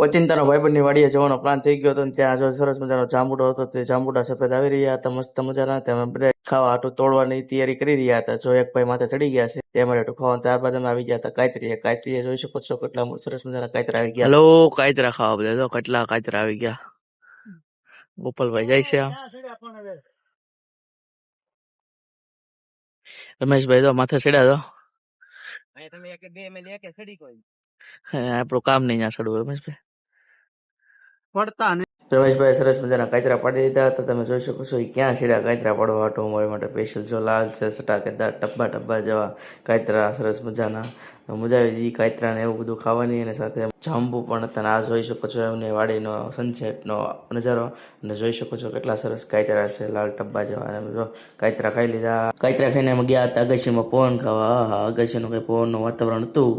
ઓચિંતાનો ભાઈબંધની વાડીએ જવાનો પ્લાન થઈ ગયો હતો ને ત્યાં જો સરસ મજાનો જાંબુડો હતો. તે જાંબુડા સફેદ આવી રહ્યા હતા મસ્ત મજાના. તેમાં બધા ખાવા હાટું તોડવાની તૈયારી કરી રહ્યા હતા. જો એક ભાઈ માથે ચડી ગયા છે તે માટે ખાવાનું. ત્યારબાદ અમે આવી ગયા હતા કાતરીએ જોઈ શકો છો કેટલા સરસ મજાના કાતરા આવી ગયા. હલો, કાતરા ખાવા બધા જો કેટલા કાતરા આવી ગયા. ગોપાલભાઈ જાય છે. રમેશભાઈ તો માથે ચડ્યા તો આપણું કામ નહીં ત્યાં ચડવું. રમેશભાઈ પડતા રમેશભાઈ સરસ મજાના કાતરા પાડી દીધા હતા. તમે જોઈ શકો છો એ ક્યાં છેડા કાતરા પાડવા હાટો અમારી માટે સ્પેશિયલ. જો લાલ છે સટાકેદાર ટબ્બા જેવા કાતરા સરસ મજાના. મજા આવી ગઈ કાતરા ને એવું બધું ખાવાની. અને સાથે જાંબુ પણ હતા. આ જોઈ શકો છો એમને વાડીનો સનસેટનો નજારો. અને જોઈ શકો છો કેટલા સરસ કાતરા છે લાલ ટબ્બા જેવા. અને જો કાતરા ખાઈ લીધા. કાતરા ખાઈને અમે ગયા હતા અગાશીમાં પવન ખાવા. અગાશીનું કઈ પવનનું વાતાવરણ હતું.